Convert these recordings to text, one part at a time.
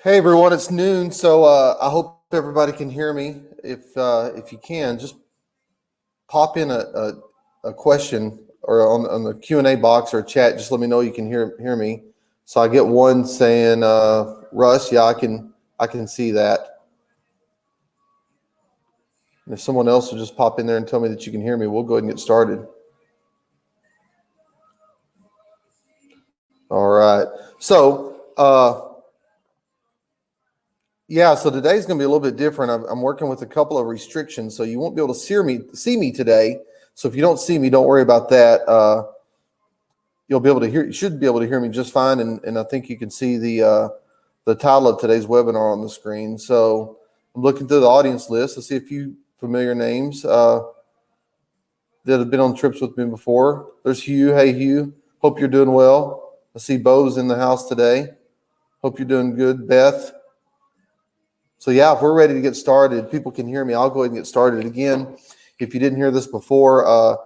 Hey everyone, it's noon, so I hope everybody can hear me. If you can, just pop in a question or on the Q&A box or chat. Just let me know you can hear me. So I get one saying, Russ, yeah, I can see that. And if someone else will just pop in there and tell me that you can hear me, we'll go ahead and get started. All right. So today's going to be a little bit different. I'm working with a couple of restrictions, so you won't be able to see me today. So if you don't see me, don't worry about that. You'll be able to hear. You should be able to hear me just fine, and I think you can see the title of today's webinar on the screen. So I'm looking through the audience list to see a few familiar names that have been on trips with me before. There's Hugh. Hey Hugh, hope you're doing well. I see Bo's in the house today. Hope you're doing good, Beth. So yeah, if we're ready to get started, people can hear me. I'll go ahead and get started again. If you didn't hear this before, a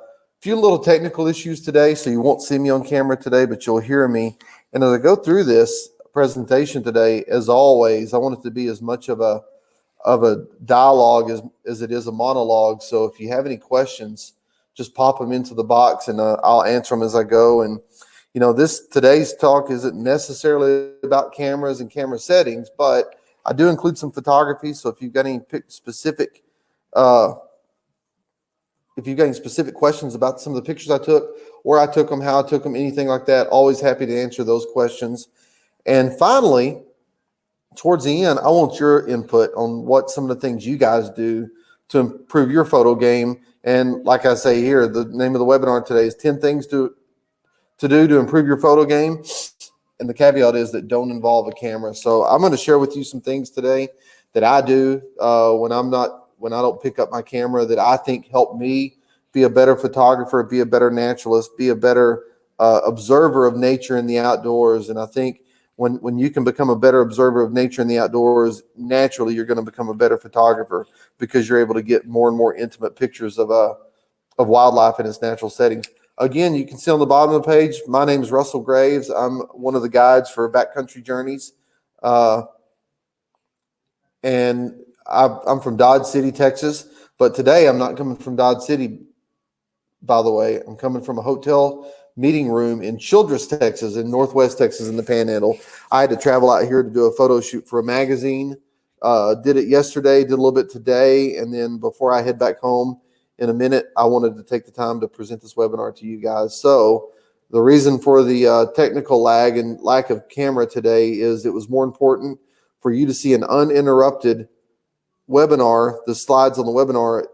few little technical issues today, so you won't see me on camera today, but you'll hear me. And as I go through this presentation today, as always, I want it to be as much of a dialogue as it is a monologue. So if you have any questions, just pop them into the box, and I'll answer them as I go. And today's talk isn't necessarily about cameras and camera settings, but I do include some photography. So if you've got any specific questions about some of the pictures I took, where I took them, how I took them, anything like that, always happy to answer those questions. And finally, towards the end, I want your input on what some of the things you guys do to improve your photo game. And like I say here, the name of the webinar today is 10 things to do to improve your photo game. And the caveat is that don't involve a camera. So I'm going to share with you some things today that I do when I don't pick up my camera that I think help me be a better photographer, be a better naturalist, be a better observer of nature in the outdoors. And I think when you can become a better observer of nature in the outdoors, naturally you're going to become a better photographer because you're able to get more and more intimate pictures of wildlife in its natural settings. Again, you can see on the bottom of the page, my name is Russell Graves. I'm one of the guides for Backcountry Journeys. And I'm from Dodge City, Texas. But today I'm not coming from Dodge City, by the way. I'm coming from a hotel meeting room in Childress, Texas, in Northwest Texas in the Panhandle. I had to travel out here to do a photo shoot for a magazine. Did it yesterday, did a little bit today. And then before I head back home, in a minute, I wanted to take the time to present this webinar to you guys. So the reason for the technical lag and lack of camera today is it was more important for you to see an uninterrupted webinar, the slides on the webinar,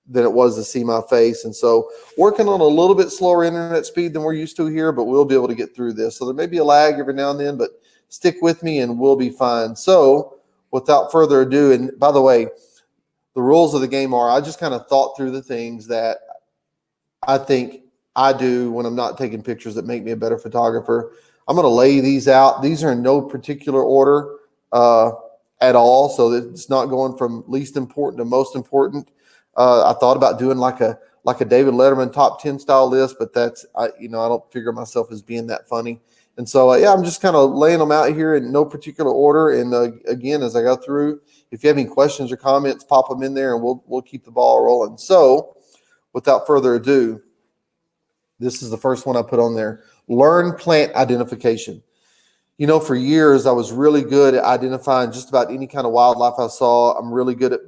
than it was to see my face. And so working on a little bit slower internet speed than we're used to here, but we'll be able to get through this. So there may be a lag every now and then, but stick with me and we'll be fine. So without further ado, and by the way, the rules of the game are I just kind of thought through the things that I think I do when I'm not taking pictures that make me a better photographer. I'm going to lay these out. These are in no particular order at all. So it's not going from least important to most important. I thought about doing like a David Letterman top 10 style list, but I don't figure myself as being that funny. And so, I'm just kind of laying them out here in no particular order. And again, as I go through, if you have any questions or comments, pop them in there and we'll keep the ball rolling. So without further ado, this is the first one I put on there. Learn plant identification. For years, I was really good at identifying just about any kind of wildlife I saw. I'm really good at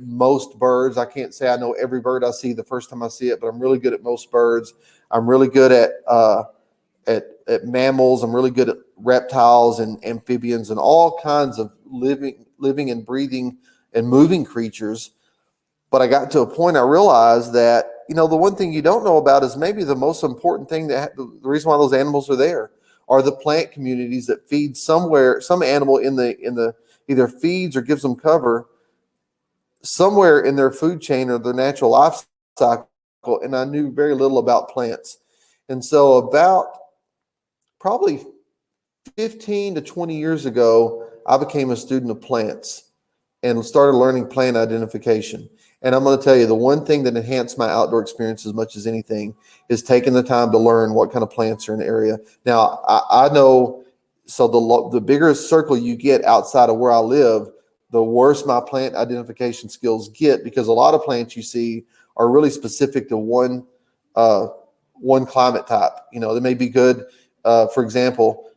most birds. I can't say I know every bird I see the first time I see it, but I'm really good at most birds. I'm really good at mammals. I'm really good at reptiles and amphibians and all kinds of living and breathing and moving creatures. But I got to a point I realized that, the one thing you don't know about is maybe the most important thing the reason why those animals are there are the plant communities that feed some animal in the either feeds or gives them cover somewhere in their food chain or their natural life cycle. And I knew very little about plants. And so about probably 15 to 20 years ago, I became a student of plants and started learning plant identification. And I'm going to tell you, the one thing that enhanced my outdoor experience as much as anything is taking the time to learn what kind of plants are in the area. Now, I know So the bigger circle you get outside of where I live, the worse my plant identification skills get, because a lot of plants you see are really specific to uh, one climate type. They may be good. For example,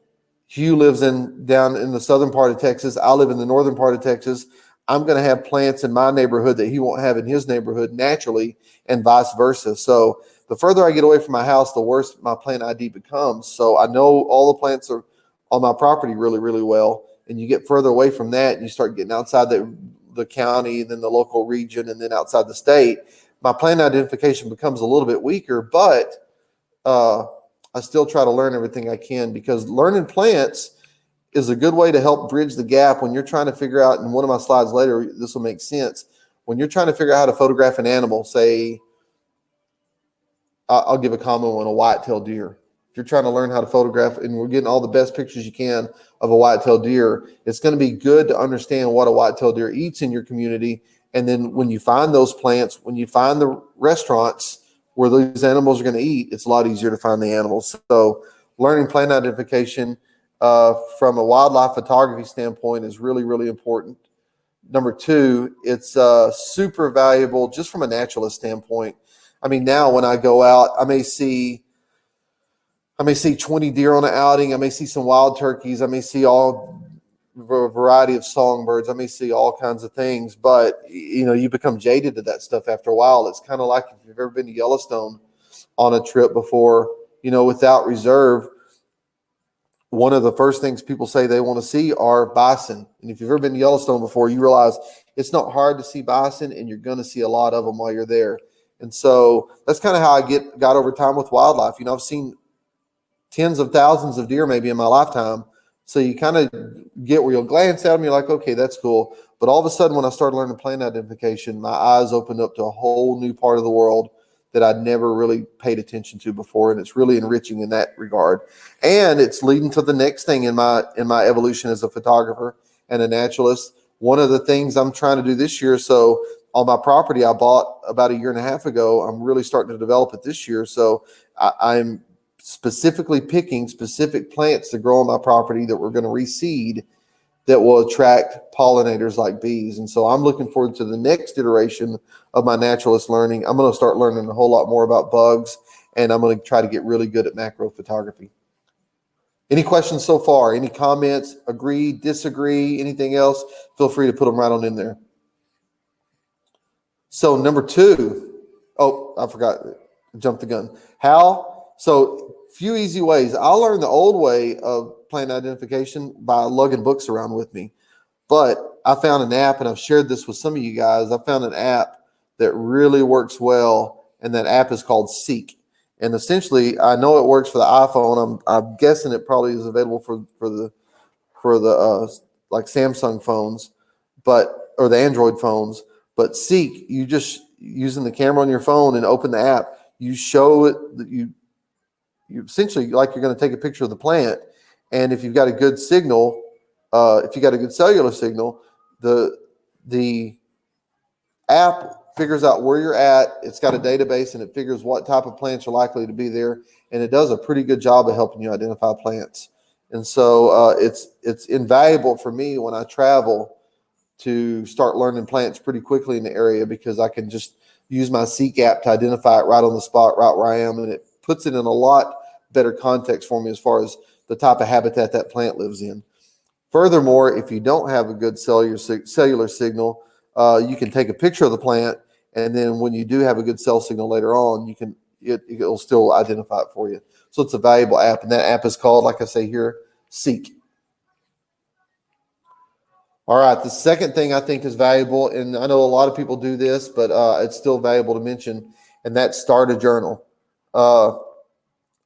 Hugh lives down in the southern part of Texas. I live in the northern part of Texas. I'm going to have plants in my neighborhood that he won't have in his neighborhood naturally, and vice versa. So the further I get away from my house, the worse my plant ID becomes. So I know all the plants are on my property really, really well. And you get further away from that, and you start getting outside the county, then the local region, and then outside the state. My plant identification becomes a little bit weaker, but I still try to learn everything I can, because learning plants is a good way to help bridge the gap when you're trying to figure out, in one of my slides later, this will make sense. When you're trying to figure out how to photograph an animal, say, I'll give a common one, a white-tailed deer. If you're trying to learn how to photograph, and we're getting all the best pictures you can of a white-tailed deer, it's going to be good to understand what a white-tailed deer eats in your community. And then when you find those plants, when you find the restaurants where those animals are going to eat, it's a lot easier to find the animals. So learning plant identification from a wildlife photography standpoint is really, really important. Number two, it's super valuable just from a naturalist standpoint. I mean, now when I go out, I may see 20 deer on an outing. I may see some wild turkeys. I may see all a variety of songbirds. I may see all kinds of things, but you become jaded to that stuff after a while. It's kind of like if you've ever been to Yellowstone on a trip before, without reserve, one of the first things people say they want to see are bison. And if you've ever been to Yellowstone before, you realize it's not hard to see bison, and you're going to see a lot of them while you're there. And so that's kind of how I got over time with wildlife. I've seen tens of thousands of deer maybe in my lifetime. So you kind of get where you'll glance at them. You're like, okay, that's cool. But all of a sudden, when I started learning plant identification, my eyes opened up to a whole new part of the world that I'd never really paid attention to before. And it's really enriching in that regard. And it's leading to the next thing in my evolution as a photographer and a naturalist. One of the things I'm trying to do this year, so on my property I bought about a year and a half ago, I'm really starting to develop it this year. So I'm specifically picking specific plants to grow on my property that we're going to reseed that will attract pollinators like bees. And so I'm looking forward to the next iteration of my naturalist learning. I'm going to start learning a whole lot more about bugs, and I'm going to try to get really good at macro photography. Any questions so far? Any comments? Agree, disagree, anything else? Feel free to put them right on in there. So number two, I forgot, jumped the gun. So few easy ways. I learned the old way of plant identification by lugging books around with me. But I found an app, and I've shared this with some of you guys. I found an app that really works well, and that app is called Seek. And essentially, I know it works for the iPhone. I'm guessing it probably is available for the like Samsung phones, or the Android phones. But Seek, you just using the camera on your phone and open the app, you show it that you essentially, like, you're going to take a picture of the plant, and if you've got a good signal, if you got a good cellular signal, the app figures out where you're at. It's got a database, and it figures what type of plants are likely to be there, and it does a pretty good job of helping you identify plants. And so it's invaluable for me when I travel to start learning plants pretty quickly in the area, because I can just use my Seek app to identify it right on the spot, right where I am, and it puts it in a lot better context for me as far as the type of habitat that plant lives in. Furthermore, if you don't have a good cellular signal, you can take a picture of the plant, and then when you do have a good cell signal later on, it'll still identify it for you. So it's a valuable app, and that app is called, like I say here, Seek. All right, the second thing I think is valuable, and I know a lot of people do this, but it's still valuable to mention, and that's start a journal.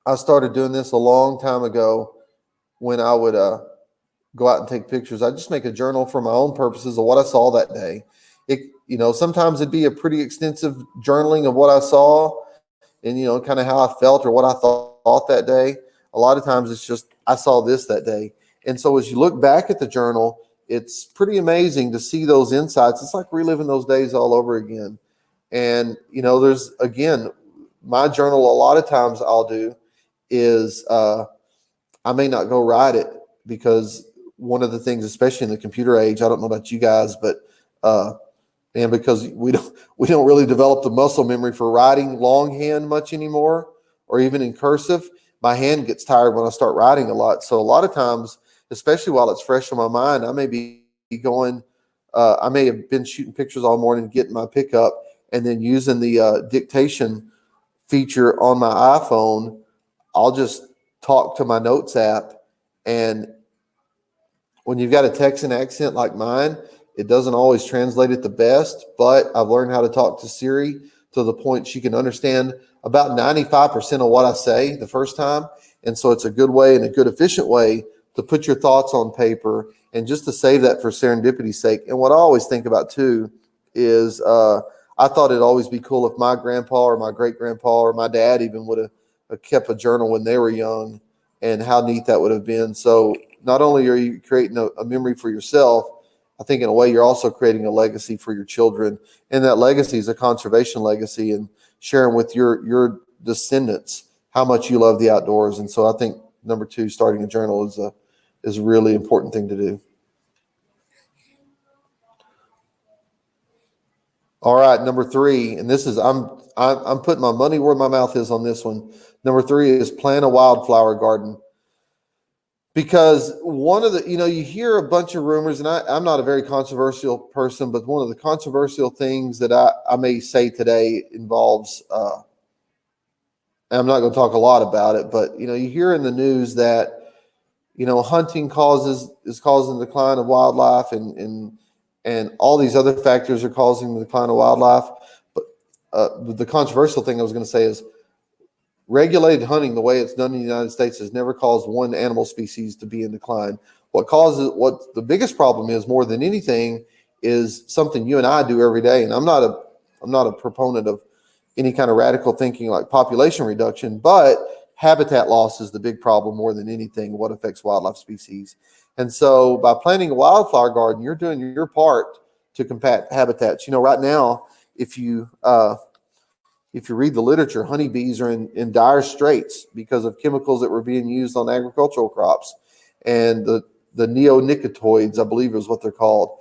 I started doing this a long time ago when I would go out and take pictures. I just make a journal for my own purposes of what I saw that day. Sometimes it'd be a pretty extensive journaling of what I saw and, kind of how I felt or what I thought that day. A lot of times it's just, I saw this that day. And so as you look back at the journal, it's pretty amazing to see those insights. It's like reliving those days all over again. And, there's, again, my journal, a lot of times I'll do is I may not go write it because one of the things, especially in the computer age, I don't know about you guys, but and because we don't really develop the muscle memory for writing longhand much anymore, or even in cursive, my hand gets tired when I start writing a lot. So a lot of times, especially while it's fresh on my mind, I may be going, I may have been shooting pictures all morning, getting my pickup, and then using the dictation feature on my iPhone. I'll just talk to my notes app, and when you've got a Texan accent like mine, it doesn't always translate it the best, but I've learned how to talk to Siri to the point she can understand about 95% of what I say the first time. And so it's a good way and a good efficient way to put your thoughts on paper and just to save that for serendipity's sake. And what I always think about too is I thought it'd always be cool if my grandpa or my great grandpa or my dad even would have kept a journal when they were young, and how neat that would have been. So not only are you creating a memory for yourself, I think in a way you're also creating a legacy for your children. And that legacy is a conservation legacy, and sharing with your descendants how much you love the outdoors. And so I think number 2, starting a journal is a really important thing to do. All right, number 3, and this is I'm putting my money where my mouth is on this one. Number 3 is plant a wildflower garden. Because one of the, you hear a bunch of rumors, and I'm not a very controversial person, but one of the controversial things that I may say today involves, and I'm not going to talk a lot about it, but, you hear in the news that, hunting is causing the decline of wildlife, and all these other factors are causing the decline of wildlife. But the controversial thing I was going to say is, regulated hunting, the way it's done in the United States, has never caused one animal species to be in decline. What the biggest problem is, more than anything, is something you and I do every day. And I'm not a proponent of any kind of radical thinking like population reduction, but habitat loss is the big problem more than anything, what affects wildlife species. And so by planting a wildflower garden, you're doing your part to combat habitats. Right now, if you read the literature, honeybees are in dire straits because of chemicals that were being used on agricultural crops, and the neonicotinoids, I believe is what they're called.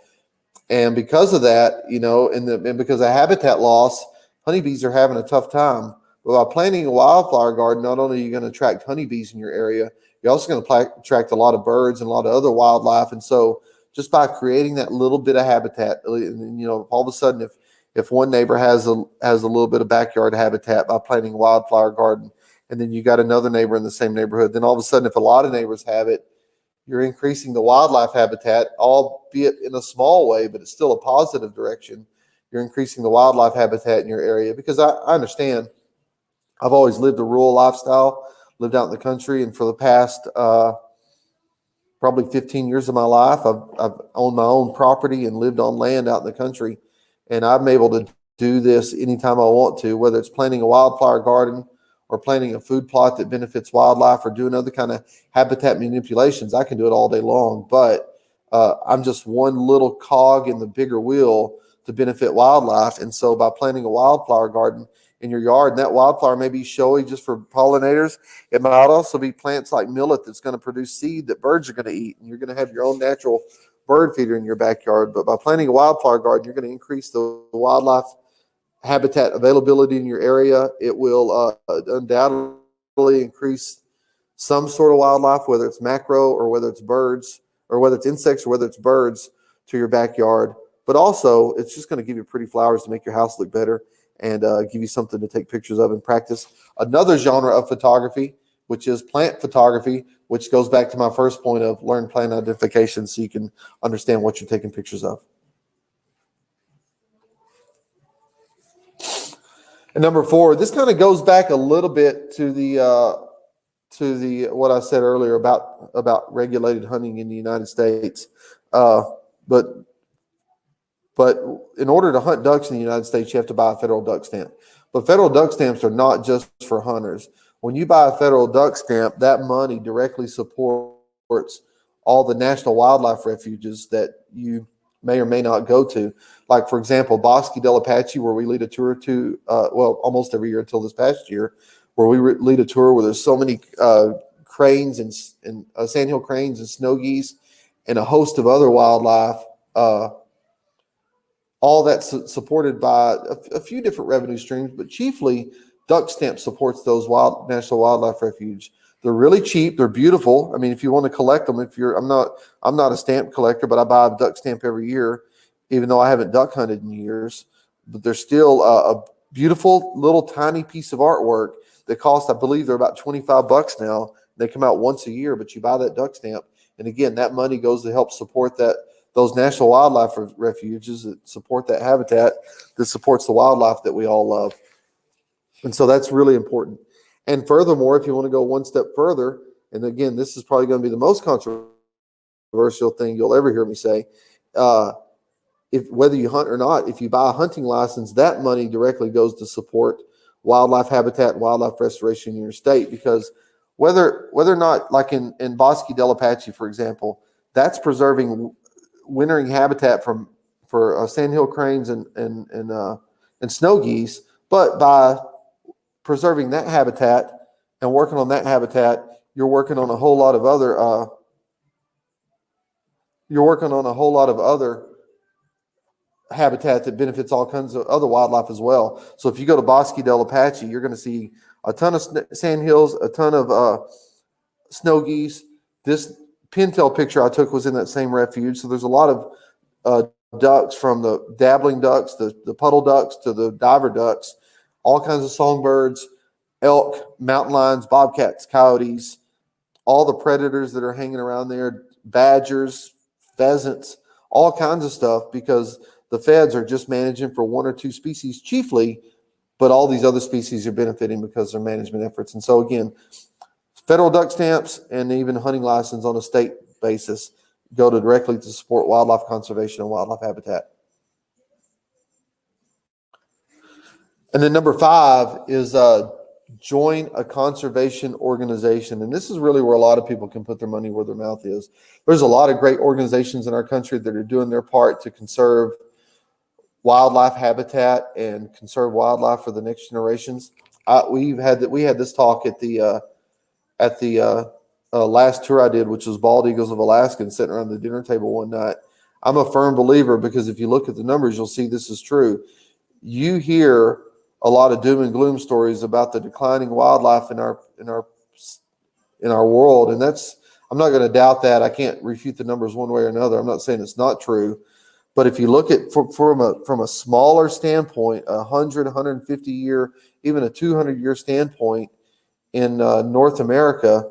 And because of that, and because of habitat loss, honeybees are having a tough time. But by planting a wildflower garden, not only are you going to attract honeybees in your area, you're also going to attract a lot of birds and a lot of other wildlife. And so just by creating that little bit of habitat, all of a sudden, if one neighbor has a little bit of backyard habitat by planting a wildflower garden, and then you got another neighbor in the same neighborhood, then all of a sudden, if a lot of neighbors have it, you're increasing the wildlife habitat, albeit in a small way, but it's still a positive direction. You're increasing the wildlife habitat in your area, because I understand. I've always lived a rural lifestyle, lived out in the country, and for the past probably 15 years of my life, I've owned my own property and lived on land out in the country. And I'm able to do this anytime I want to, whether it's planting a wildflower garden or planting a food plot that benefits wildlife or doing other kind of habitat manipulations. I can do it all day long, but I'm just one little cog in the bigger wheel to benefit wildlife. And so by planting a wildflower garden in your yard, and that wildflower may be showy just for pollinators, it might also be plants like millet that's going to produce seed that birds are going to eat, and you're going to have your own natural bird feeder in your backyard. But by planting a wildflower garden, you're going to increase the wildlife habitat availability in your area. It will undoubtedly increase some sort of wildlife, whether it's macro or whether it's birds, or whether it's insects or whether it's birds, to your backyard. But also, it's just going to give you pretty flowers to make your house look better, and give you something to take pictures of and practice. Another genre of photography, which is plant photography, which goes back to my first point of learn plant identification so you can understand what you're taking pictures of. And number 4, this kind of goes back a little bit to the what I said earlier about regulated hunting in the United States. But in order to hunt ducks in the United States, you have to buy a federal duck stamp. But federal duck stamps are not just for hunters. When you buy a federal duck stamp, that money directly supports all the national wildlife refuges that you may or may not go to. Like, for example, Bosque del Apache, where we lead a tour to, almost every year until this past year, where we lead a tour where there's so many cranes and sandhill cranes and snow geese and a host of other wildlife. All that's supported by a few different revenue streams, but chiefly Duck Stamp supports those National Wildlife Refuge. They're really cheap. They're beautiful. I mean, if you want to collect them, I'm not a stamp collector, but I buy a duck stamp every year, even though I haven't duck hunted in years. But they're still a beautiful little tiny piece of artwork that costs, I believe, they're about $25 now. They come out once a year, but you buy that duck stamp, and again, that money goes to help support those national wildlife refuges that support that habitat that supports the wildlife that we all love. And so that's really important. And furthermore, if you want to go one step further, and again, this is probably going to be the most controversial thing you'll ever hear me say, if whether you hunt or not, if you buy a hunting license, that money directly goes to support wildlife habitat and wildlife restoration in your state. Because whether or not, like in Bosque del Apache, for example, that's preserving wintering habitat for sandhill cranes and snow geese, but by preserving that habitat and working on that habitat, you're working on a whole lot of other habitat that benefits all kinds of other wildlife as well. So if you go to Bosque del Apache, you're going to see a ton of sandhills, a ton of snow geese. This pintail picture I took was in that same refuge. So there's a lot of ducks, from the dabbling ducks, the puddle ducks, to the diver ducks, all kinds of songbirds, elk, mountain lions, bobcats, coyotes, all the predators that are hanging around there, badgers, pheasants, all kinds of stuff, because the feds are just managing for one or two species chiefly, but all these other species are benefiting because of their management efforts. And so again, federal duck stamps and even hunting license on a state basis go directly to support wildlife conservation and wildlife habitat. And then number 5 is join a conservation organization. And this is really where a lot of people can put their money where their mouth is. There's a lot of great organizations in our country that are doing their part to conserve wildlife habitat and conserve wildlife for the next generations. We had this talk at the last tour I did, which was Bald Eagles of Alaska, and sitting around the dinner table one night. I'm a firm believer, because if you look at the numbers, you'll see this is true. You hear a lot of doom and gloom stories about the declining wildlife in our world, and I'm not going to doubt that. I can't refute the numbers one way or another. I'm not saying it's not true, but if you look at from a smaller standpoint, 100, 150 year, even a 200 year standpoint in North America,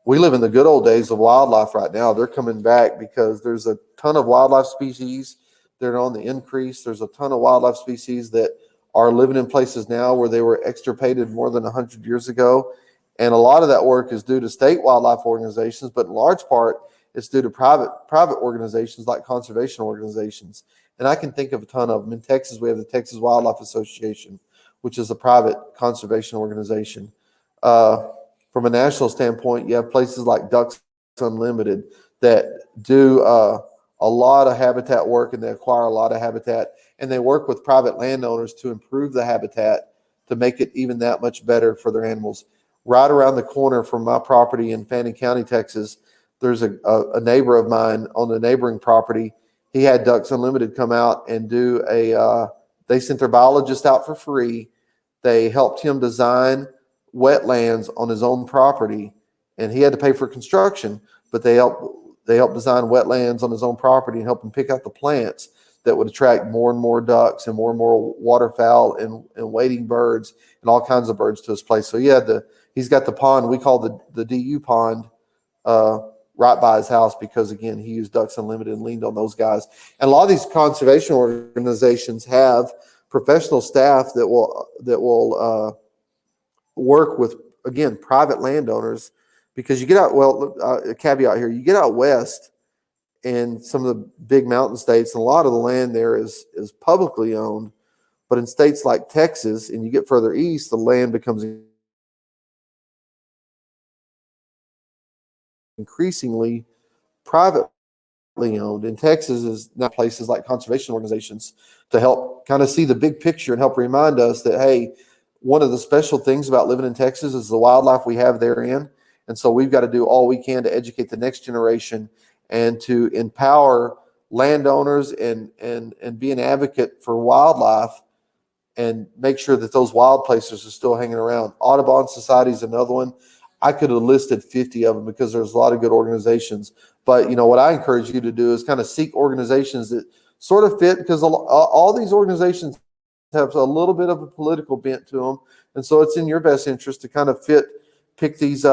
we live in the good old days of wildlife right now. They're coming back because there's a ton of wildlife species that are on the increase. There's a ton of wildlife species that are living in places now where they were extirpated more than 100 years ago. And a lot of that work is due to state wildlife organizations, but in large part, it's due to private organizations like conservation organizations. And I can think of a ton of them. In Texas, we have the Texas Wildlife Association, which is a private conservation organization. From a national standpoint, you have places like Ducks Unlimited that do a lot of habitat work, and they acquire a lot of habitat, and they work with private landowners to improve the habitat to make it even that much better for their animals. Right around the corner from my property in Fannin County, Texas, there's a neighbor of mine on the neighboring property. He had Ducks Unlimited come out and do they sent their biologist out for free. They helped him design wetlands on his own property, and he had to pay for construction, but they helped design wetlands on his own property and help him pick out the plants that would attract more and more ducks and more waterfowl and wading birds and all kinds of birds to his place. So he's got the pond we call the DU pond right by his house, because again, he used Ducks Unlimited and leaned on those guys. And a lot of these conservation organizations have professional staff that will work with, again, private landowners, because you get out, a caveat here, you get out west in some of the big mountain states, and a lot of the land there is publicly owned. But in states like Texas, and you get further east, the land becomes increasingly privately owned. In Texas is now places like conservation organizations to help kind of see the big picture and help remind us that, hey, one of the special things about living in Texas is the wildlife we have therein. And so we've got to do all we can to educate the next generation and to empower landowners and be an advocate for wildlife and make sure that those wild places are still hanging around. Audubon Society is another one. I could have listed 50 of them because there's a lot of good organizations. But, what I encourage you to do is kind of seek organizations that sort of fit, because all these organizations have a little bit of a political bent to them. And so it's in your best interest to kind of pick these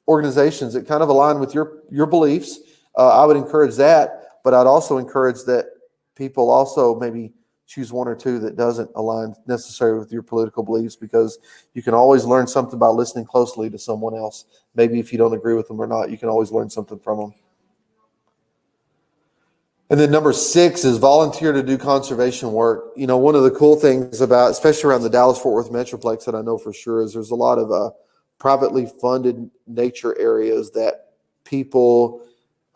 organizations that kind of align with your beliefs. I would encourage that, but I'd also encourage that people also maybe choose one or two that doesn't align necessarily with your political beliefs, because you can always learn something by listening closely to someone else. Maybe if you don't agree with them or not, you can always learn something from them. And then number 6 is volunteer to do conservation work. One of the cool things about, especially around the Dallas-Fort Worth Metroplex that I know for sure, is there's a lot of privately funded nature areas that people,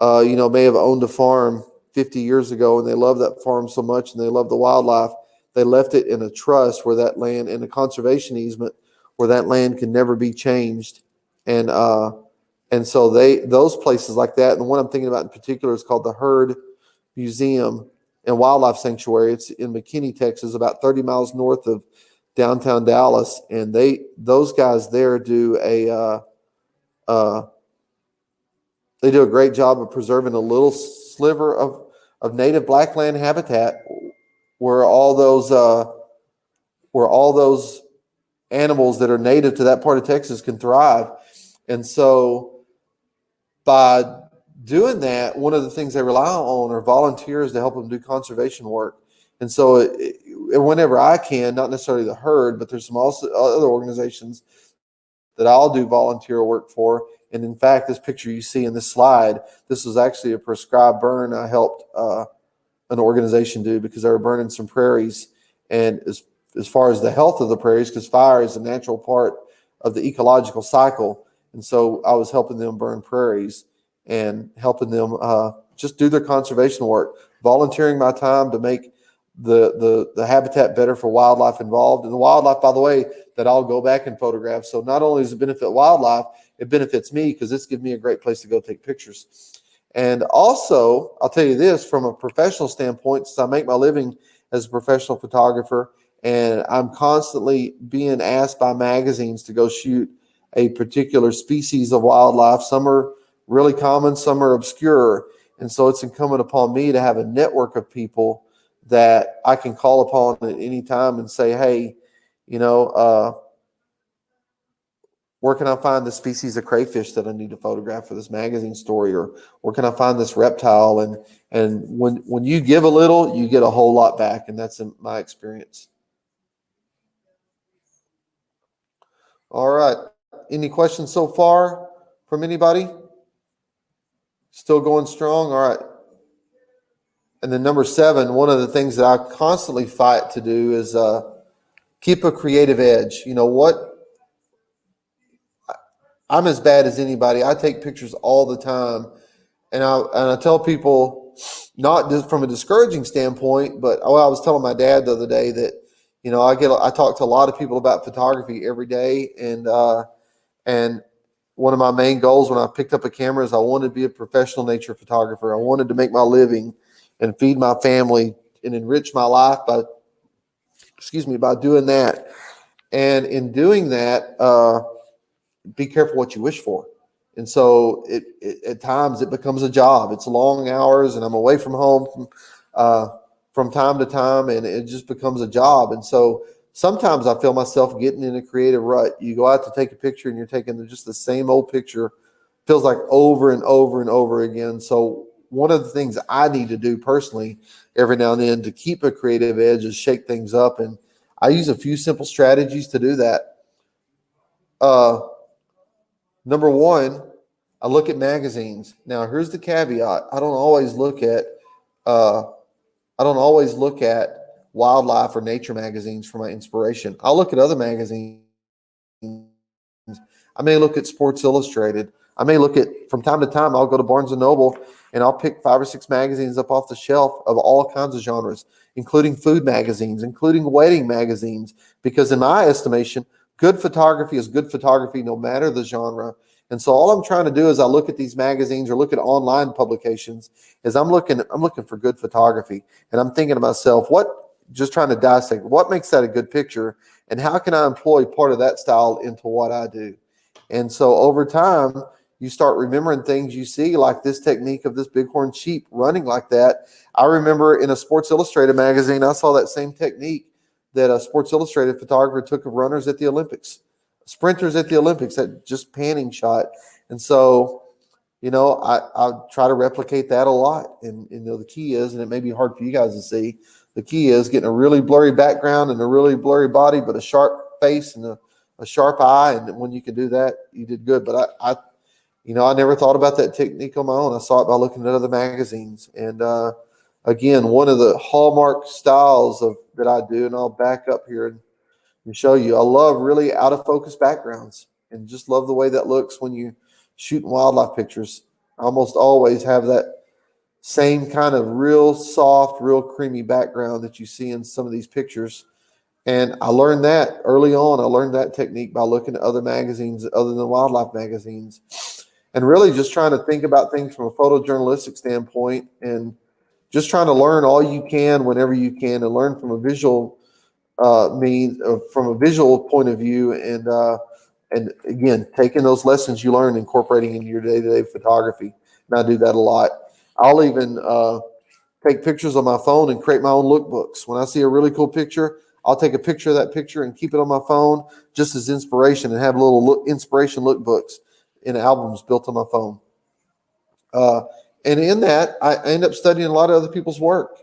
may have owned a farm 50 years ago, and they love that farm so much and they love the wildlife. They left it in a trust where that land, in a conservation easement, where that land can never be changed. And so those places like that, and the one I'm thinking about in particular is called the Herd Museum and Wildlife Sanctuary. It's in McKinney, Texas, about 30 miles north of downtown Dallas. And those guys there do they do a great job of preserving a little sliver of native blackland habitat where all those animals that are native to that part of Texas can thrive. And so by doing that, one of the things they rely on are volunteers to help them do conservation work. And so whenever I can, not necessarily the herd, but there's some also other organizations that I'll do volunteer work for. And in fact, this picture you see in this slide, this was actually a prescribed burn I helped an organization do, because they were burning some prairies. And as far as the health of the prairies, because fire is a natural part of the ecological cycle. And so I was helping them burn prairies and helping them just do their conservation work, volunteering my time to make the habitat better for wildlife involved. And the wildlife, by the way, that I'll go back and photograph. So not only does it benefit wildlife, it benefits me, because this gives me a great place to go take pictures. And also, I'll tell you this, from a professional standpoint, since I make my living as a professional photographer, and I'm constantly being asked by magazines to go shoot a particular species of wildlife. Some are really common, some are obscure. And so it's incumbent upon me to have a network of people that I can call upon at any time and say, hey, where can I find the species of crayfish that I need to photograph for this magazine story? Or where can I find this reptile? And when you give a little, you get a whole lot back. And that's in my experience. All right. Any questions so far from anybody? Still going strong? All right. And then number 7, one of the things that I constantly fight to do is keep a creative edge. I'm as bad as anybody. I take pictures all the time. And I tell people, not just from a discouraging standpoint, but I was telling my dad the other day that, I talk to a lot of people about photography every day. And one of my main goals when I picked up a camera is I wanted to be a professional nature photographer. I wanted to make my living and feed my family and enrich my life by doing that. And in doing that, be careful what you wish for. And so at times it becomes a job. It's long hours, and I'm away from home from time to time, and it just becomes a job. And so sometimes I feel myself getting in a creative rut. You go out to take a picture and you're taking just the same old picture, feels like over and over and over again. So one of the things I need to do personally every now and then to keep a creative edge is shake things up. And I use a few simple strategies to do that. Number 1, I look at magazines. Now, here's the caveat. I don't always look at wildlife or nature magazines for my inspiration. I'll look at other magazines. I may look at Sports Illustrated. I may look at, from time to time, I'll go to Barnes & Noble and I'll pick 5 or 6 magazines up off the shelf of all kinds of genres, including food magazines, including wedding magazines, because in my estimation, good photography is good photography no matter the genre. And so all I'm trying to do as I look at these magazines or look at online publications is I'm looking for good photography. And I'm thinking to myself, just trying to dissect what makes that a good picture and how can I employ part of that style into what I do. And so over time, you start remembering things you see, like this technique of this bighorn sheep running like that. I remember in a Sports Illustrated magazine, I saw that same technique that a Sports Illustrated photographer took of runners at the Olympics, sprinters at the Olympics, that just panning shot. And so, I try to replicate that a lot. And the key is, and it may be hard for you guys to see, the key is getting a really blurry background and a really blurry body, but a sharp face and a sharp eye. And when you can do that, you did good. But I never thought about that technique on my own. I saw it by looking at other magazines. And again, one of the hallmark styles that I do, and I'll back up here and show you, I love really out of focus backgrounds and just love the way that looks when you shooting wildlife pictures. I almost always have that same kind of real soft, real creamy background that you see in some of these pictures. And I learned that early on. I learned that technique by looking at other magazines other than wildlife magazines, and really just trying to think about things from a photojournalistic standpoint and just trying to learn all you can whenever you can and learn from a visual from a visual point of view, and again, taking those lessons you learn, incorporating into your day-to-day photography. And I do that a lot. I'll even take pictures on my phone and create my own lookbooks. When I see a really cool picture, I'll take a picture of that picture and keep it on my phone just as inspiration and have little inspiration lookbooks in albums built on my phone. And in that, I end up studying a lot of other people's work.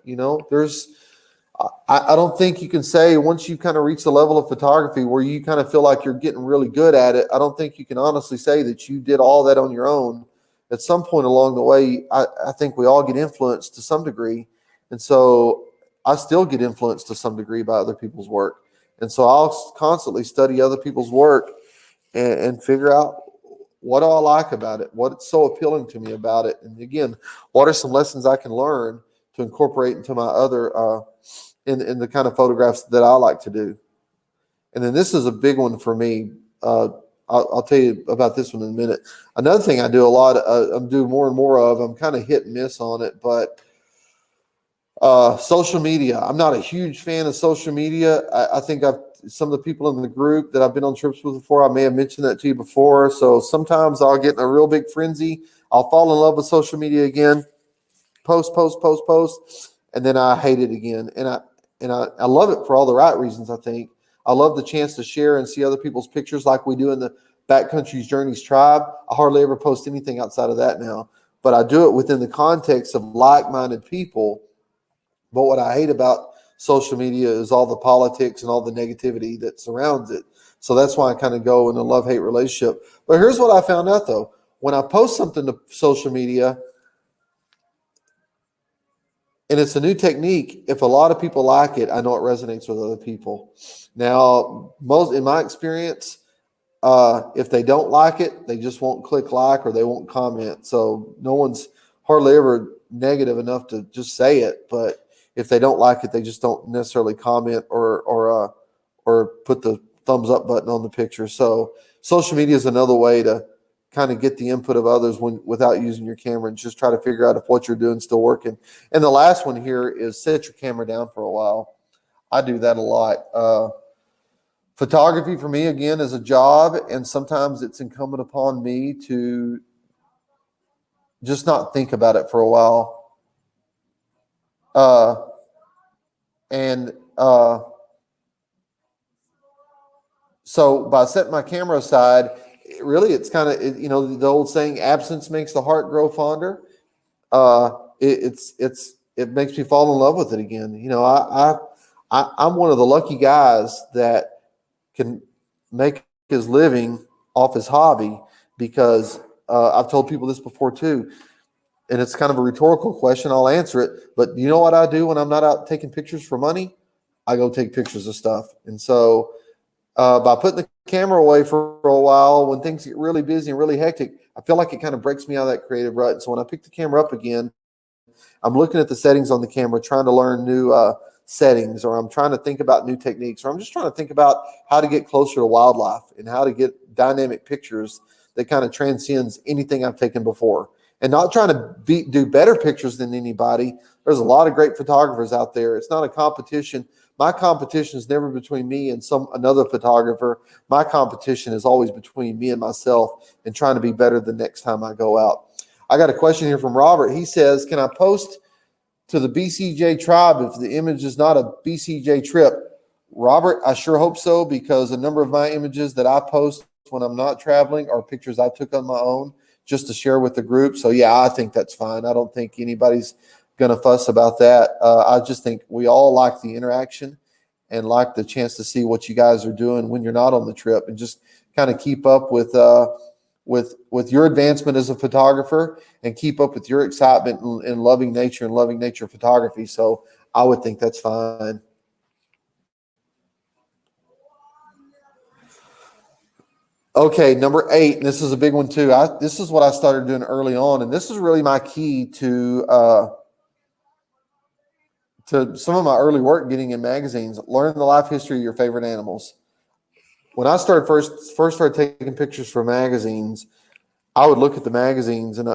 I don't think you can say once you kind of reach the level of photography where you kind of feel like you're getting really good at it, I don't think you can honestly say that you did all that on your own. At some point along the way, I think we all get influenced to some degree. And so I still get influenced to some degree by other people's work. And so I'll constantly study other people's work and figure out what do I like about it? What's so appealing to me about it? And again, what are some lessons I can learn to incorporate into my other in the kind of photographs that I like to do. And then this is a big one for me. I'll tell you about this one in a minute. Another thing I do a lot, I'm doing more and more of, I'm kind of hit and miss on it, but social media. I'm not a huge fan of social media. I think some of the people in the group that I've been on trips with before, I may have mentioned that to you before. So sometimes I'll get in a real big frenzy. I'll fall in love with social media again, post, and then I hate it again. And I love it for all the right reasons, I think. I love the chance to share and see other people's pictures like we do in the Backcountry Journeys tribe. I hardly ever post anything outside of that now, but I do it within the context of like-minded people. But what I hate about social media is all the politics and all the negativity that surrounds it. So that's why I kind of go in a love-hate relationship. But here's what I found out, though. When I post something to social media, and it's a new technique, if a lot of people like it, I know it resonates with other people. Now, in my experience, if they don't like it, they just won't click like or they won't comment. So no one's hardly ever negative enough to just say it. But if they don't like it, they just don't necessarily comment or put the thumbs up button on the picture. So social media is another way to kind of get the input of others without using your camera and just try to figure out if what you're doing is still working. And the last one here is set your camera down for a while. I do that a lot. Photography for me, again, is a job, and sometimes it's incumbent upon me to just not think about it for a while. So by setting my camera aside, really it's kind of, the old saying, absence makes the heart grow fonder. It makes me fall in love with it again. I'm one of the lucky guys that can make his living off his hobby because I've told people this before too, and it's kind of a rhetorical question. I'll answer it, but you know what I do when I'm not out taking pictures for money? I go take pictures of stuff. And so by putting the camera away for a while, when things get really busy and really hectic, I feel like it kind of breaks me out of that creative rut. So when I pick the camera up again, I'm looking at the settings on the camera, trying to learn new settings, or I'm trying to think about new techniques, or I'm just trying to think about how to get closer to wildlife and how to get dynamic pictures that kind of transcends anything I've taken before. And not trying to do better pictures than anybody. There's a lot of great photographers out there. It's not a competition. My competition is never between me and another photographer. My competition is always between me and myself and trying to be better the next time I go out. I got a question here from Robert. He says, can I post to the BCJ tribe if the image is not a BCJ trip? Robert, I sure hope so, because a number of my images that I post when I'm not traveling are pictures I took on my own just to share with the group. So yeah, I think that's fine. I don't think anybody's going to fuss about that. I just think we all like the interaction and like the chance to see what you guys are doing when you're not on the trip, and just kind of keep up with your advancement as a photographer and keep up with your excitement in loving nature and loving nature photography. So I would think that's fine. Okay, number 8, and this is a big one too. This is what I started doing early on, and this is really my key to some of my early work getting in magazines. Learn the life history of your favorite animals. When I started first started taking pictures for magazines, I would look at the magazines that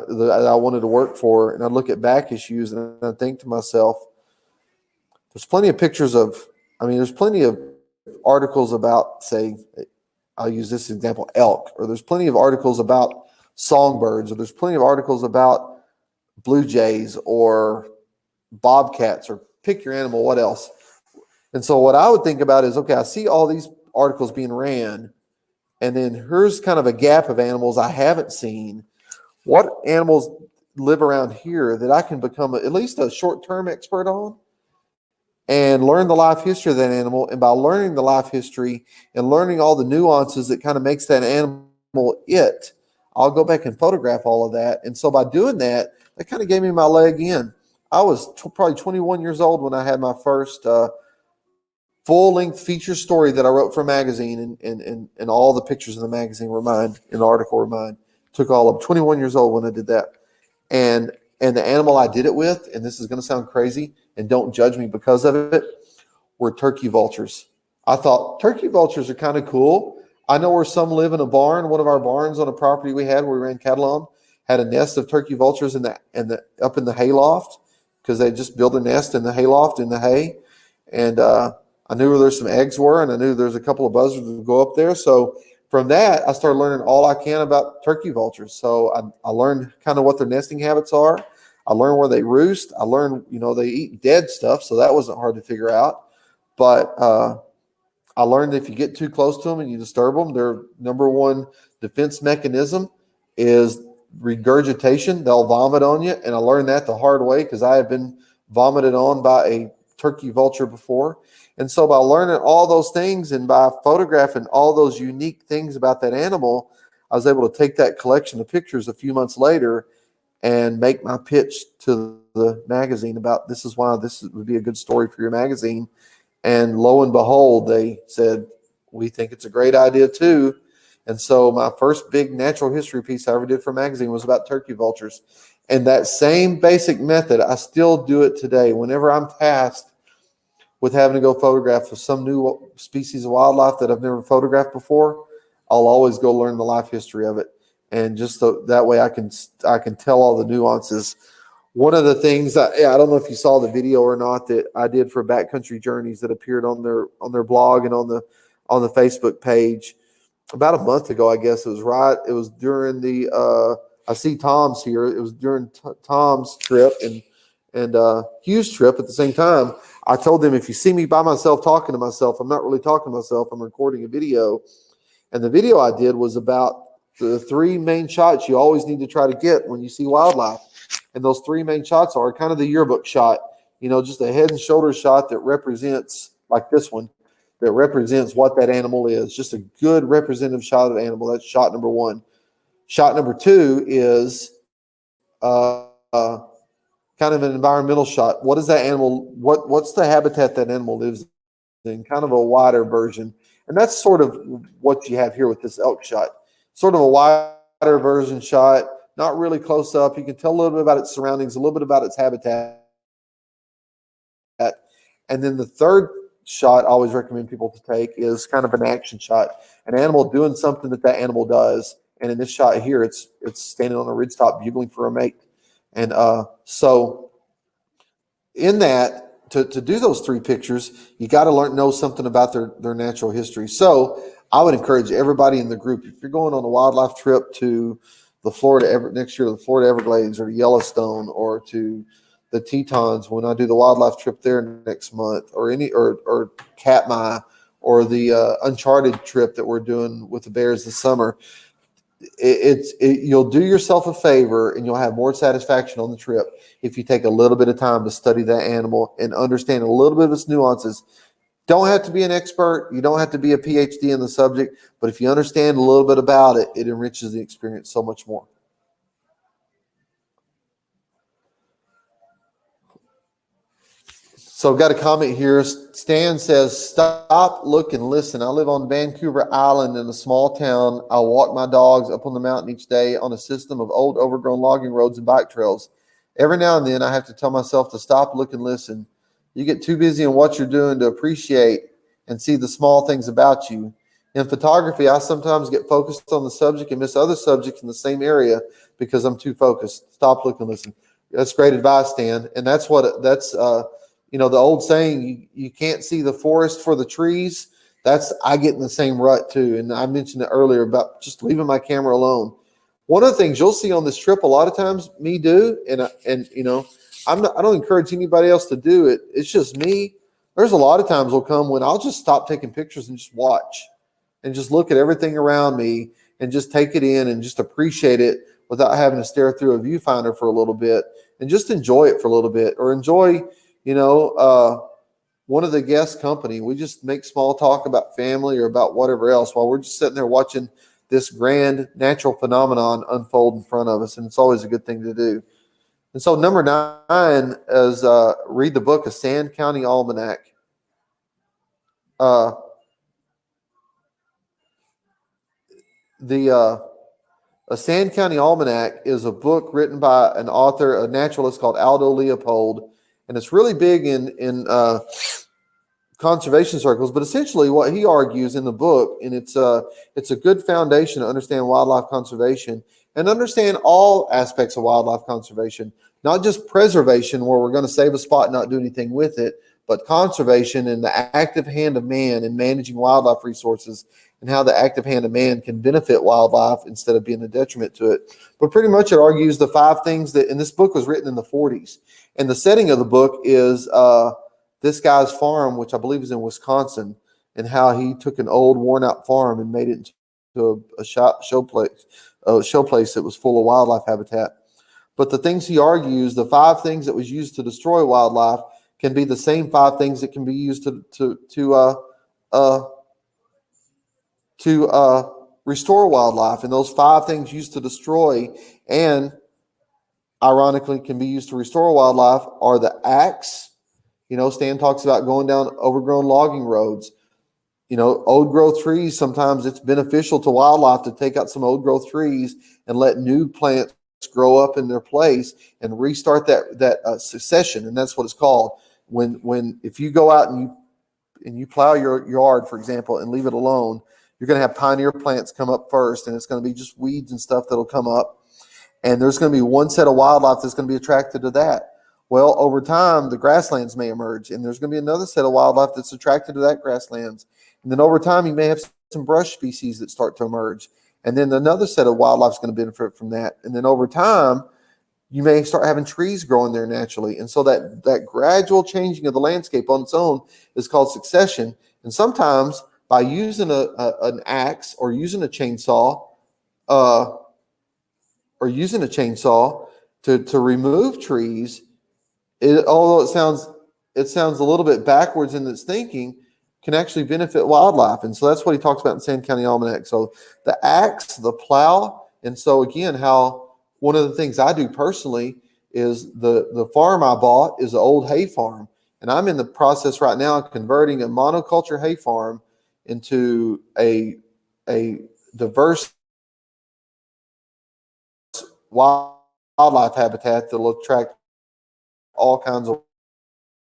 I wanted to work for, and I'd look at back issues, and I'd think to myself, there's plenty of pictures there's plenty of articles about, say, I'll use this example, elk, or there's plenty of articles about songbirds, or there's plenty of articles about blue jays or bobcats, or pick your animal, what else? And so what I would think about is, okay, I see all these articles being ran, and then here's kind of a gap of animals I haven't seen. What animals live around here that I can become at least a short-term expert on and learn the life history of that animal? And by learning the life history and learning all the nuances that kind of makes that animal I'll go back and photograph all of that. And so by doing that, that kind of gave me my leg in. I was probably 21 years old when I had my first full-length feature story that I wrote for a magazine, and all the pictures in the magazine were mine, and the article were mine. Took all of 21 years old when I did that. And the animal I did it with, and this is going to sound crazy, and don't judge me because of it, were turkey vultures. I thought turkey vultures are kind of cool. I know where some live in a barn. One of our barns on a property we had where we ran cattle on had a nest of turkey vultures up in the hayloft, because they just build a nest in the hayloft in the hay. And I knew where there's some eggs were, and I knew there's a couple of buzzards that would go up there. So from that, I started learning all I can about turkey vultures. So I learned kind of what their nesting habits are. I learned where they roost. I learned, they eat dead stuff, so that wasn't hard to figure out. But I learned if you get too close to them and you disturb them, their number one defense mechanism is regurgitation. They'll vomit on you, and I learned that the hard way because I had been vomited on by a turkey vulture before. And so by learning all those things and by photographing all those unique things about that animal, I was able to take that collection of pictures a few months later and make my pitch to the magazine about this is why this would be a good story for your magazine. And lo and behold, they said, we think it's a great idea too. And so my first big natural history piece I ever did for a magazine was about turkey vultures. And that same basic method, I still do it today. Whenever I'm tasked with having to go photograph for some new species of wildlife that I've never photographed before, I'll always go learn the life history of it. And just that way I can tell all the nuances. One of the things I don't know if you saw the video or not that I did for Backcountry Journeys that appeared on their blog and on the Facebook page about a month ago, I guess it was during the I see Tom's here. It was during Tom's trip and Hugh's trip at the same time. I told them, if you see me by myself talking to myself, I'm not really talking to myself. I'm recording a video. And the video I did was about the 3 main shots you always need to try to get when you see wildlife. And those 3 main shots are kind of the yearbook shot, just a head and shoulders shot that represents, like this one, that represents what that animal is. Just a good representative shot of the animal. That's shot number 1. Shot number 2 is kind of an environmental shot. What is that animal? What's the habitat that animal lives in? Kind of a wider version. And that's sort of what you have here with this elk shot. Sort of a wider version shot, not really close up. You can tell a little bit about its surroundings, a little bit about its habitat. And then the third shot I always recommend people to take is kind of an action shot, an animal doing something that animal does. And in this shot here, it's standing on a ridgetop bugling for a mate. And so in that, to do those three pictures, you got to know something about their natural history. So I would encourage everybody in the group, if you're going on a wildlife trip to next year to the Florida Everglades or to Yellowstone or to the Tetons, when I do the wildlife trip there next month, or Katmai, or the Uncharted trip that we're doing with the bears this summer, you'll do yourself a favor and you'll have more satisfaction on the trip if you take a little bit of time to study that animal and understand a little bit of its nuances. Don't have to be an expert. You don't have to be a PhD in the subject, but if you understand a little bit about it, it enriches the experience so much more. So I've got a comment here. Stan says, stop, look, and listen. I live on Vancouver Island in a small town. I walk my dogs up on the mountain each day on a system of old overgrown logging roads and bike trails. Every now and then I have to tell myself to stop, look, and listen. You get too busy in what you're doing to appreciate and see the small things about you. In photography, I sometimes get focused on the subject and miss other subjects in the same area because I'm too focused. Stop, look, and listen. That's great advice, Stan. And that's the old saying, you can't see the forest for the trees. I get in the same rut too. And I mentioned it earlier about just leaving my camera alone. One of the things you'll see on this trip a lot of times me do, and I don't encourage anybody else to do it. It's just me. There's a lot of times will come when I'll just stop taking pictures and just watch and just look at everything around me and just take it in and just appreciate it without having to stare through a viewfinder for a little bit and just enjoy it for a little bit, or enjoy one of the guest company. We just make small talk about family or about whatever else while we're just sitting there watching this grand natural phenomenon unfold in front of us. And it's always a good thing to do. And so number 9 is read the book, A Sand County Almanac. A Sand County Almanac is a book written by an author, a naturalist called Aldo Leopold. And it's really big in conservation circles, but essentially what he argues in the book, and it's a good foundation to understand wildlife conservation and understand all aspects of wildlife conservation, not just preservation where we're going to save a spot and not do anything with it, but conservation and the active hand of man in managing wildlife resources and how the active hand of man can benefit wildlife instead of being a detriment to it. But pretty much it argues the 5 things and this book was written in the 40s. And the setting of the book is this guy's farm, which I believe is in Wisconsin, and how he took an old worn out farm and made it into a show place that was full of wildlife habitat. But the things he argues, the 5 things that was used to destroy wildlife, can be the same 5 things that can be used to restore wildlife. And those 5 things used to destroy and ironically can be used to restore wildlife are the axe. Stan talks about going down overgrown logging roads. Old growth trees, sometimes it's beneficial to wildlife to take out some old growth trees and let new plants grow up in their place and restart that succession. And that's what it's called. If you go out and you plow your yard, for example, and leave it alone, you're going to have pioneer plants come up first, and it's going to be just weeds and stuff that'll come up. And there's going to be one set of wildlife that's going to be attracted to that. Well, over time, the grasslands may emerge, and there's going to be another set of wildlife that's attracted to that grasslands. And then over time, you may have some brush species that start to emerge. And then another set of wildlife is going to benefit from that. And then over time, you may start having trees growing there naturally. And so that gradual changing of the landscape on its own is called succession. And sometimes by using an axe or using a chainsaw, to remove trees, although it sounds a little bit backwards in its thinking, can actually benefit wildlife. And so that's what he talks about in Sand County Almanac. So the axe, the plow, and so again, how one of the things I do personally is the farm I bought is an old hay farm. And I'm in the process right now of converting a monoculture hay farm into a diverse wildlife habitat that will attract all kinds of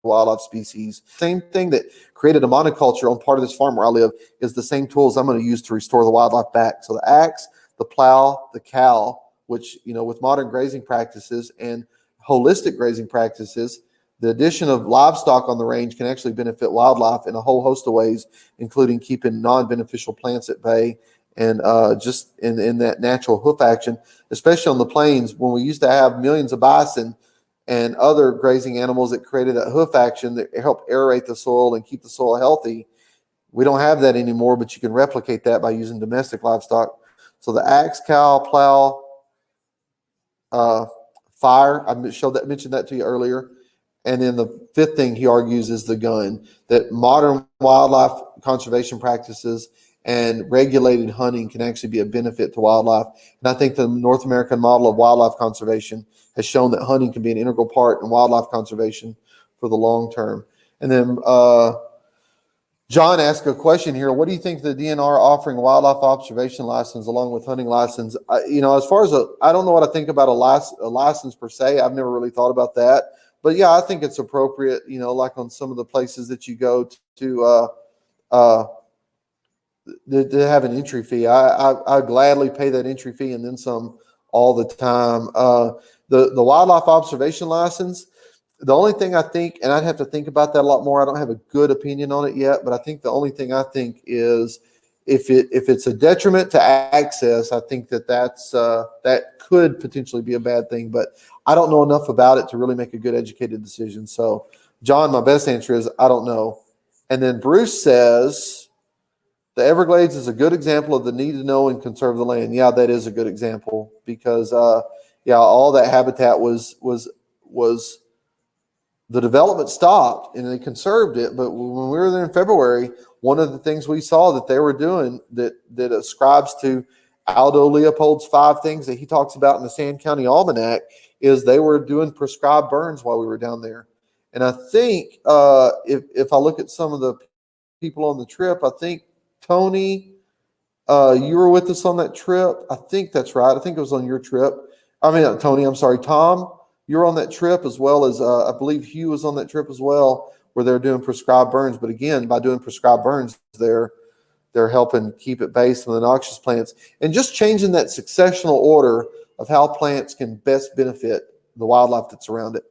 wildlife species. Same thing that created a monoculture on part of this farm where I live is the same tools I'm going to use to restore the wildlife back. So the axe, the plow, the cow, which, with modern grazing practices and holistic grazing practices, the addition of livestock on the range can actually benefit wildlife in a whole host of ways, including keeping non-beneficial plants at bay and just in that natural hoof action, especially on the plains when we used to have millions of bison and other grazing animals that created that hoof action that help aerate the soil and keep the soil healthy. We don't have that anymore, but you can replicate that by using domestic livestock. So the axe, cow, plow, fire, I mentioned that to you earlier. And then the fifth thing he argues is the gun, that modern wildlife conservation practices and regulated hunting can actually be a benefit to wildlife. And I think the North American model of wildlife conservation has shown that hunting can be an integral part in wildlife conservation for the long term. And then John asked a question here. What do you think the DNR offering wildlife observation license along with hunting license? As far as I don't know what I think about a license per se. I've never really thought about that. But yeah, I think it's appropriate, like on some of the places that you go to have an entry fee. I gladly pay that entry fee and then some all the time. The wildlife observation license, the only thing I think, and I'd have to think about that a lot more. I don't have a good opinion on it yet, but I think the only thing I think is if it's a detriment to access, I think that could potentially be a bad thing, but I don't know enough about it to really make a good educated decision. So, John, my best answer is I don't know. And then Bruce says the Everglades is a good example of the need to know and conserve the land. Yeah, that is a good example because all that habitat was the development stopped and they conserved it. But when we were there in February, one of the things we saw that they were doing that ascribes to Aldo Leopold's 5 things that he talks about in the Sand County Almanac is they were doing prescribed burns while we were down there. And I think if I look at some of the people on the trip, I think Tony, you were with us on that trip. I think that's right. I think it was on your trip. I mean, not Tony, I'm sorry, Tom. You're on that trip as well as I believe Hugh was on that trip as well, where they're doing prescribed burns. But again, by doing prescribed burns, they're helping keep at bay some of the noxious plants and just changing that successional order of how plants can best benefit the wildlife that's around it.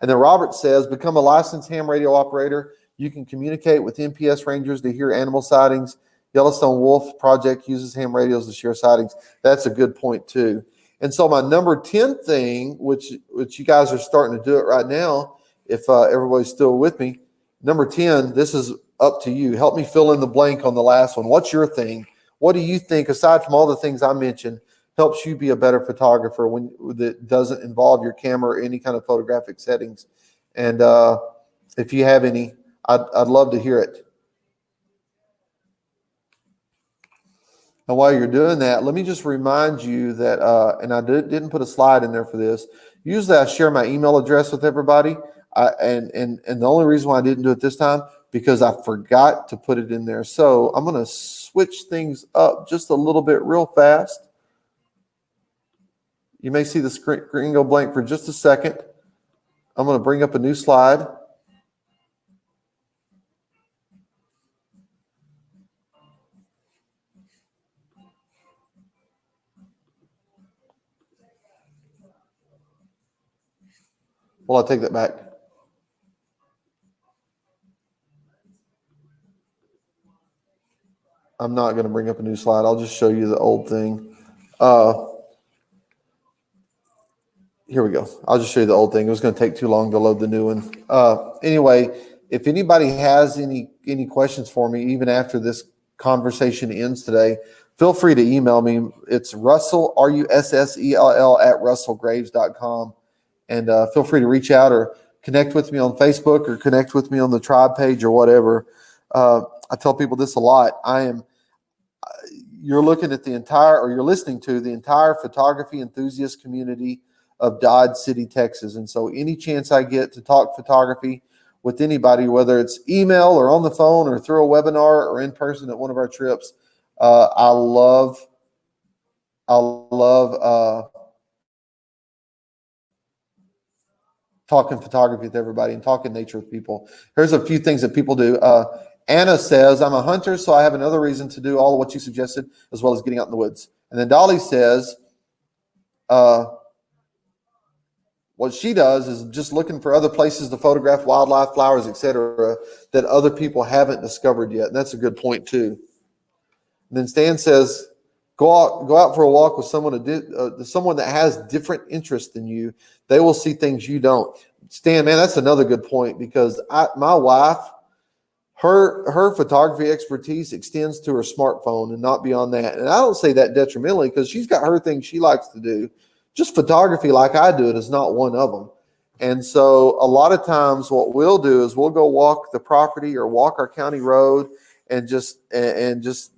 And then Robert says, become a licensed ham radio operator. You can communicate with NPS rangers to hear animal sightings. Yellowstone Wolf Project uses ham radios to share sightings. That's a good point too. And so my number 10 thing, which you guys are starting to do it right now, if everybody's still with me, number 10, this is up to you. Help me fill in the blank on the last one. What's your thing? What do you think, aside from all the things I mentioned, helps you be a better photographer that doesn't involve your camera or any kind of photographic settings? And if you have any, I'd love to hear it. And while you're doing that, let me just remind you that, and I didn't put a slide in there for this. Usually I share my email address with everybody. And the only reason why I didn't do it this time, because I forgot to put it in there. So I'm going to switch things up just a little bit real fast. You may see the screen go blank for just a second. I'm going to bring up a new slide. Well, I'll take that back. I'm not going to bring up a new slide. I'll just show you the old thing. Here we go. I'll just show you the old thing. It was going to take too long to load the new one. Anyway, if anybody has any questions for me, even after this conversation ends today, feel free to email me. It's Russell, RUSSELL at russellgraves.com. And feel free to reach out or connect with me on Facebook or connect with me on the tribe page or whatever. I tell people this a lot. You're looking at you're listening to the entire photography enthusiast community of Dodge City, Texas. And so any chance I get to talk photography with anybody, whether it's email or on the phone or through a webinar or in person at one of our trips, I love talking photography with everybody and talking nature with people. Here's a few things that people do. Anna says, I'm a hunter, so I have another reason to do all of what you suggested, as well as getting out in the woods. And then Dolly says, what she does is just looking for other places to photograph wildlife, flowers, etc., that other people haven't discovered yet. And that's a good point too. And then Stan says, go out for a walk with someone that has different interests than you. They will see things you don't. Stan, man, that's another good point, because my wife, her photography expertise extends to her smartphone and not beyond that. And I don't say that detrimentally, because she's got her things she likes to do. Just photography like I do it is not one of them. And so a lot of times what we'll do is we'll go walk the property or walk our county road and just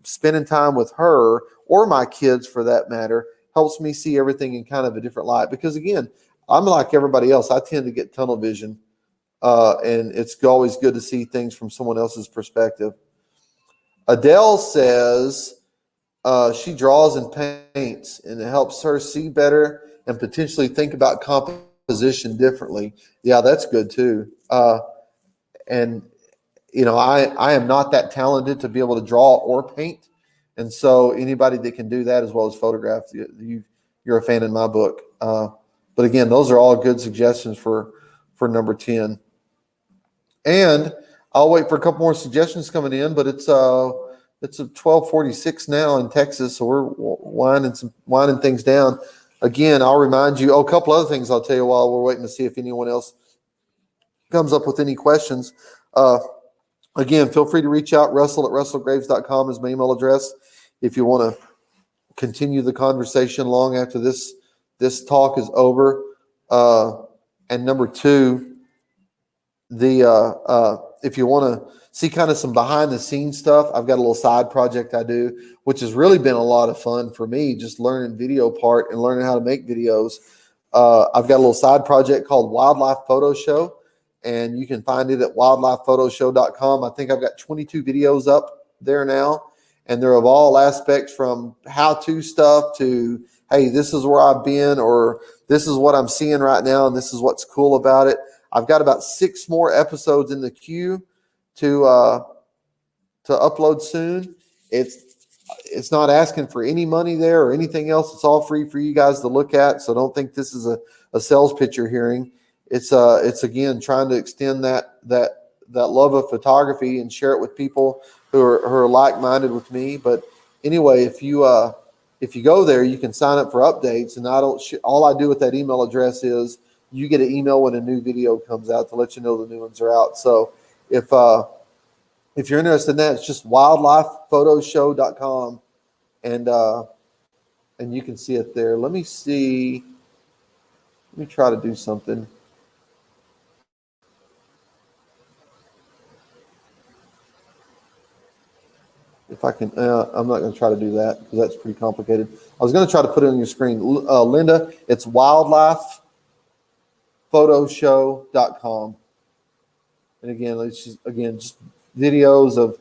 spending time with her, or my kids for that matter, helps me see everything in kind of a different light. Because again, I'm like everybody else. I tend to get tunnel vision, and it's always good to see things from someone else's perspective. Adele says she draws and paints, and it helps her see better and potentially think about composition differently. Yeah, that's good too. And you know, I am not that talented to be able to draw or paint, and so anybody that can do that as well as photograph, you're a fan in my book. But again, those are all good suggestions for number 10. And I'll wait for a couple more suggestions coming in, but it's a 12:46 now in Texas, so we're winding things down. Again, I'll remind you, a couple other things I'll tell you while we're waiting to see if anyone else comes up with any questions. Again, feel free to reach out. Russell@russellgraves.com is my email address if you want to continue the conversation long after this talk is over. And number 2, if you want to see kind of some behind the scenes stuff, I've got a little side project I do, which has really been a lot of fun for me, just learning video part and learning how to make videos. I've got a little side project called Wildlife Photo Show, and you can find it at wildlifephotoshow.com. I think I've got 22 videos up there now, and they're of all aspects, from how-to stuff to, hey, this is where I've been, or this is what I'm seeing right now, and this is what's cool about it. I've got about 6 more episodes in the queue to upload soon. It's not asking for any money there or anything else. It's all free for you guys to look at. So don't think this is a sales pitch you're hearing. It's again trying to extend that love of photography and share it with people who are like-minded with me. But anyway, if you go there, you can sign up for updates, and all I do with that email address is you get an email when a new video comes out to let you know the new ones are out. So if you're interested in that, it's just wildlifephotoshow.com, and you can see it there. Let me see. Let me try to do something. If I can, I'm not going to try to do that because that's pretty complicated. I was going to try to put it on your screen. Linda, it's wildlifephotoshow.com. And again, it's just videos of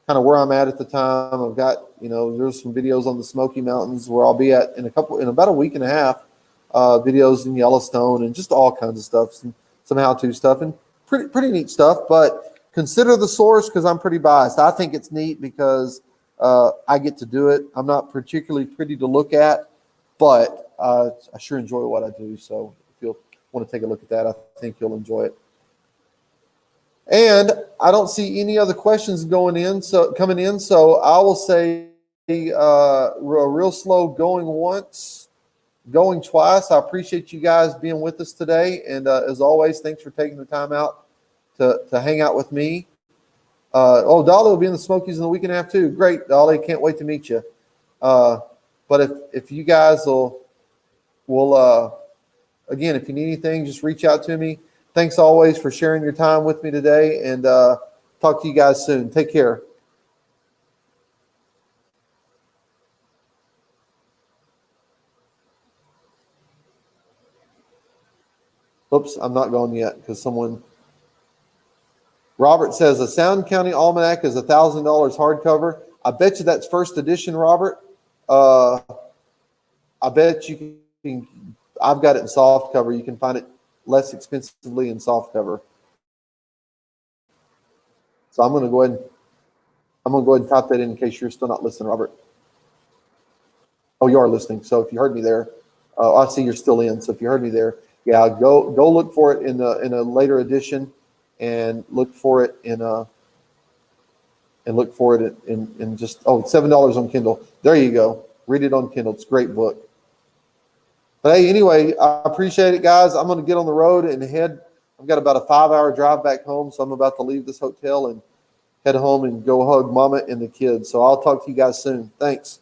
kind of where I'm at the time. I've got, there's some videos on the Smoky Mountains where I'll be at in about a week and a half, videos in Yellowstone and just all kinds of stuff, some how-to stuff and pretty neat stuff. But consider the source, because I'm pretty biased. I think it's neat because I get to do it. I'm not particularly pretty to look at, but I sure enjoy what I do. So if you'll want to take a look at that, I think you'll enjoy it. And I don't see any other questions coming in. So I will say real slow, going once, going twice. I appreciate you guys being with us today. And as always, thanks for taking the time out to hang out with me. Dolly will be in the Smokies in a week and a half too. Great, Dolly. Can't wait to meet you. But if you guys will again, if you need anything, just reach out to me. Thanks always for sharing your time with me today, and talk to you guys soon. Take care. Oops, I'm not going yet because Robert says a Sound County Almanac is $1,000 hardcover. I bet you that's first edition, Robert. I bet you can. I've got it in soft cover. You can find it less expensively in softcover. So I'm going to go ahead and type that in case you're still not listening, Robert. Oh, you are listening. So if you heard me there, I see you're still in. So if you heard me there, yeah, go look for it in a later edition, and look for it in just $7 on Kindle. There you go. Read it on Kindle. It's a great book. But hey, anyway, I appreciate it, guys. I'm going to get on the road and head. I've got about a 5-hour drive back home, so I'm about to leave this hotel and head home and go hug Mama and the kids. So I'll talk to you guys soon. Thanks.